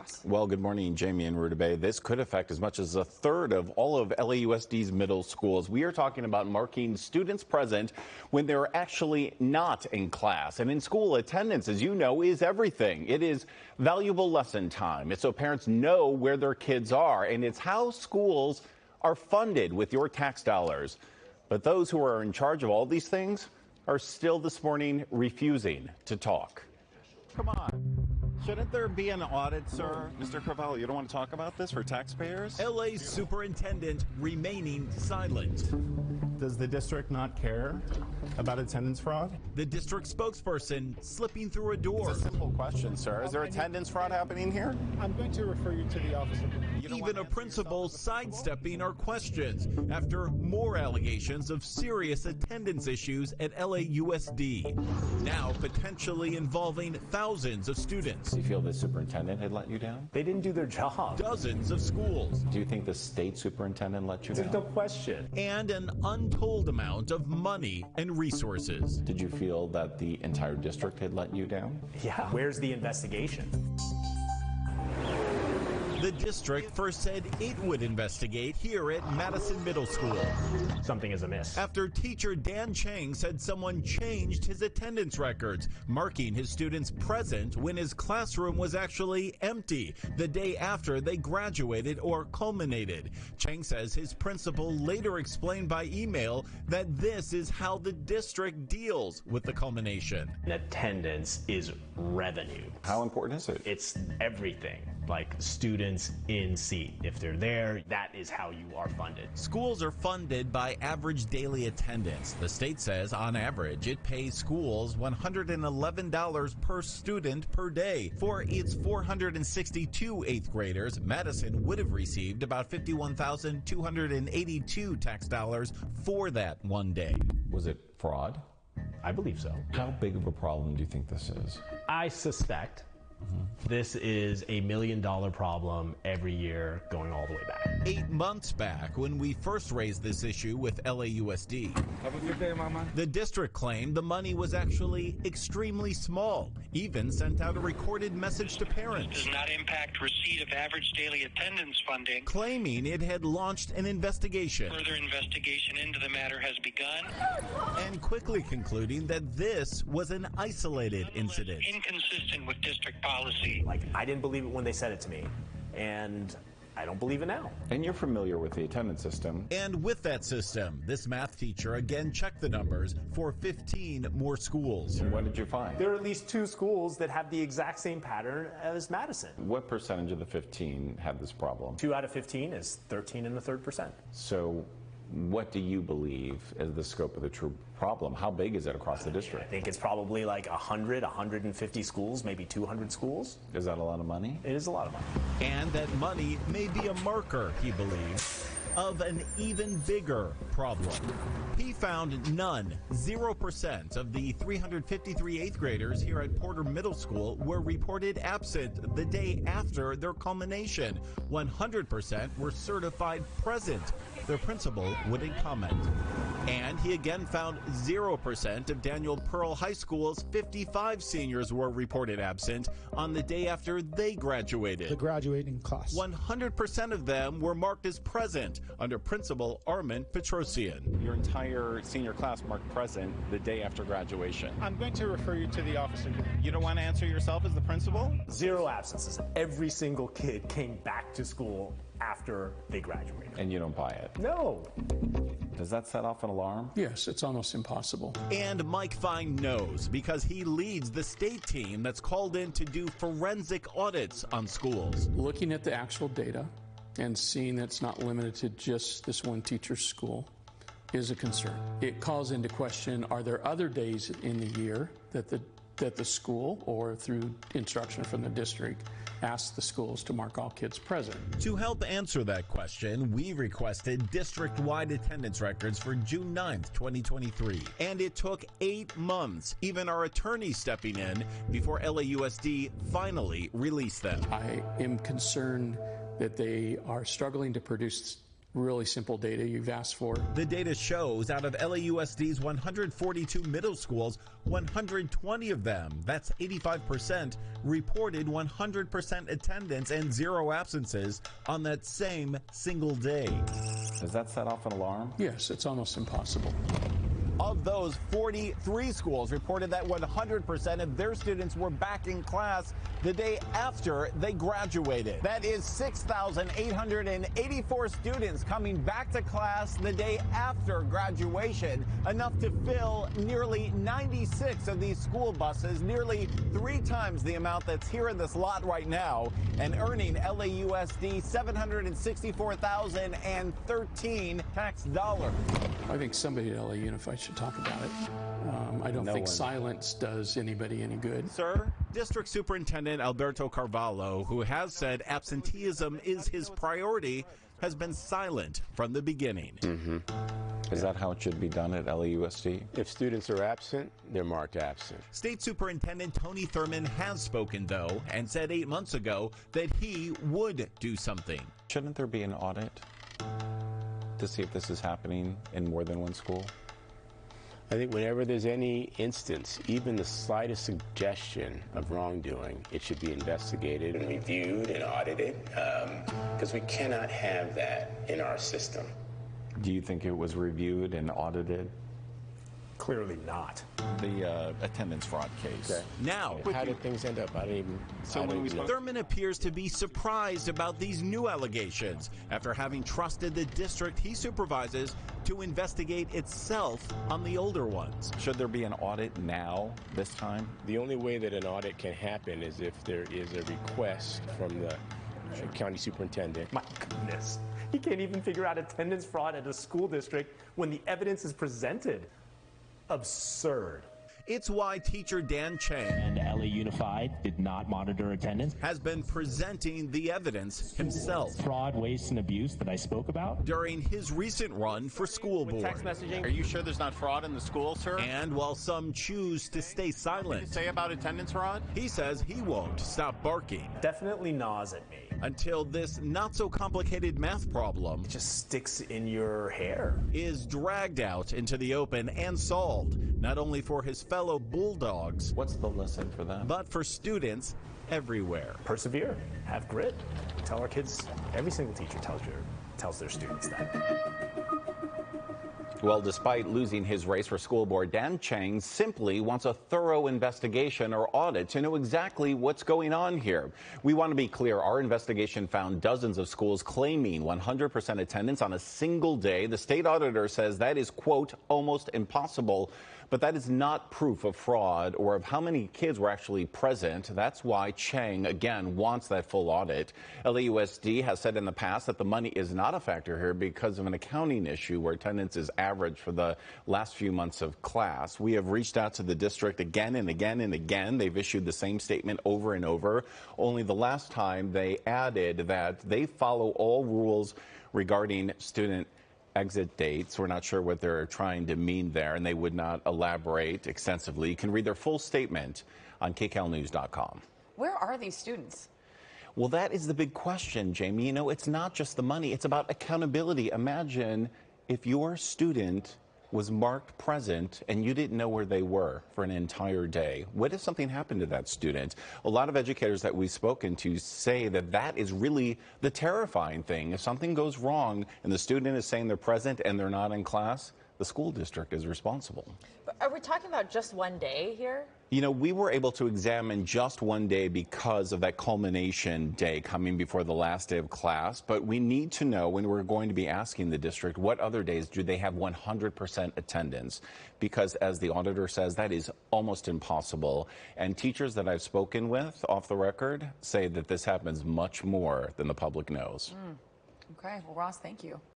class. Well, good morning, Jamie and Rutabaga. This could affect as much as a third of all of LAUSD's middle schools. We are talking about marking students present when they're actually not in class. And in school, attendance, as you know, is everything. It is valuable lesson time. It's so parents know where their kids are, and it's how schools are funded with your tax dollars. But those who are in charge of all these things are still this morning refusing to talk. Come on. Shouldn't there be an audit, sir? Mr. Carvalho, you don't want to talk about this for taxpayers? LA's superintendent remaining silent. Does the district not care about attendance fraud? The district spokesperson slipping through a door. It's a simple question, sir. Is there attendance fraud happening here? I'm going to refer you to the office of Even a principal sidestepping our questions after more allegations of serious attendance issues at LAUSD, now potentially involving thousands of students. Do you feel the superintendent had let you down? They didn't do their job. Dozens of schools. Do you think the state superintendent let you down? There's no question. And an untold amount of money and resources. Did you feel that the entire district had let you down? Yeah. Where's the investigation? The district first said it would investigate here at Madison Middle School. Something is amiss. After teacher Dan Chang said someone changed his attendance records, marking his students present when his classroom was actually empty the day after they graduated or culminated. Chang says his principal later explained by email that this is how the district deals with the culmination. Attendance is revenue. How important is it? It's everything. Like students in seat. If they're there, that is how you are funded. Schools are funded by average daily attendance. The state says on average it pays schools $111 per student per day. For its 462 eighth graders, Madison would have received about $51,282 tax dollars for that one day. Was it fraud? I believe so. How big of a problem do you think this is? I suspect this is $1 million problem every year going all the way back. 8 months back, when we first raised this issue with LAUSD, Have a good day, Mama. the district claimed the money was actually extremely small, even sent out a recorded message to parents, Does not impact receipt of average daily attendance funding. claiming it had launched an investigation, Further investigation into the matter has begun. and quickly concluding that this was an isolated incident. Inconsistent with district policy. Like, I didn't believe it when they said it to me, and I don't believe it now. And you're familiar with the attendance system. And with that system, this math teacher again checked the numbers for 15 more schools. And what did you find? There are at least 2 schools that have the exact same pattern as Madison. What percentage of the 15 had this problem? 2 out of 15 is 13 1/3%. So what do you believe is the scope of the true problem? How big is it across the I district? think it's probably like 100, 150 schools, maybe 200 schools. Is that a lot of money? It is a lot of money. And that money may be a marker, he believes, of an even bigger problem. He found none, 0% of the 353 eighth graders here at Porter Middle School were reported absent the day after their culmination. 100% were certified present. Their principal wouldn't comment. And he again found 0% of Daniel Pearl High School's 55 seniors were reported absent on the day after they graduated. The graduating class. 100% of them were marked as present under Principal Armin Petrosian. Your entire senior class marked present the day after graduation. I'm going to refer you to the office of You don't want to answer yourself as the principal? 0 absences. Every single kid came back to school after they graduated. And you don't buy it. No. Does that set off an alarm? Yes, it's almost impossible. And Mike Fine knows because he leads the state team that's called in to do forensic audits on schools. Looking at the actual data and seeing that it's not limited to just this one teacher's school is a concern. It calls into question, are there other days in the year that the school, or through instruction from the district, asks the schools to mark all kids present? To help answer that question, we requested district-wide attendance records for June 9th, 2023. And it took 8 months, even our attorney stepping in, before LAUSD finally released them. I am concerned that they are struggling to produce really simple data you've asked for. The data shows out of LAUSD's 142 middle schools, 120 of them, that's 85%, reported 100% attendance and 0 absences on that same single day. Does that set off an alarm? Yes, it's almost impossible. Of those, 43 schools reported that 100% of their students were back in class the day after they graduated. That is 6,884 students coming back to class the day after graduation, enough to fill nearly 96 of these school buses, nearly 3 times the amount that's here in this lot right now, and earning LAUSD $764,013 tax dollars. I think somebody at LA Unified should talk about it. I don't think silence does anybody any good. Sir, District Superintendent Alberto Carvalho, who has said absenteeism is his priority, has been silent from the beginning. Is that how it should be done at LAUSD? If students are absent, they're marked absent. State Superintendent Tony Thurmond has spoken, though, and said 8 months ago that he would do something. Shouldn't there be an audit to see if this is happening in more than one school? I think whenever there's any instance, even the slightest suggestion of wrongdoing, it should be investigated and reviewed and audited, because we cannot have that in our system. Do you think it was reviewed and audited? Clearly not. The attendance fraud case. Okay. Now, How did things end up? I don't even know. Thurmond appears to be surprised about these new allegations after having trusted the district he supervises to investigate itself on the older ones. Should there be an audit now, this time? The only way that an audit can happen is if there is a request from the county superintendent. My goodness. He can't even figure out attendance fraud at a school district when the evidence is presented. Absurd. It's why teacher Dan Chang and LA Unified did not monitor attendance. has been presenting the evidence himself Fraud, waste, and abuse that I spoke about. during his recent run for school board. Text messaging. Are you sure there's not fraud in the school, sir? And while some choose to stay silent, Say about attendance fraud? he says he won't stop barking Definitely gnaws at me. until this not-so-complicated math problem It just sticks in your hair. is dragged out into the open and solved, not only for his fellow Bulldogs, What's the lesson for them? but for students everywhere. Persevere. Have grit. Tell our kids, every single teacher tells their students that. Well, despite losing his race for school board, Dan Chang simply wants a thorough investigation or audit to know exactly what's going on here. We want to be clear. Our investigation found dozens of schools claiming 100% attendance on a single day. The state auditor says that is, quote, almost impossible. But that is not proof of fraud or of how many kids were actually present. That's why Chang, again, wants that full audit. LAUSD has said in the past that the money is not a factor here because of an accounting issue where attendance is average for the last few months of class. We have reached out to the district again and again and again. They've issued the same statement over and over. Only the last time they added that they follow all rules regarding student exit dates. We're not sure what they're trying to mean there, and they would not elaborate extensively. You can read their full statement on KCALnews.com. Where are these students? Well, that is the big question, Jamie. You know, it's not just the money. It's about accountability. Imagine if your student was marked present and you didn't know where they were for an entire day. What if something happened to that student? A lot of educators that we've spoken to say that that is really the terrifying thing. If something goes wrong and the student is saying they're present and they're not in class, the school district is responsible. But are we talking about just one day here? You know, we were able to examine just one day because of that culmination day coming before the last day of class. But we need to know, when we're going to be asking the district, what other days do they have 100% attendance? Because as the auditor says, that is almost impossible. And teachers that I've spoken with off the record say that this happens much more than the public knows. Okay, well, Ross, thank you.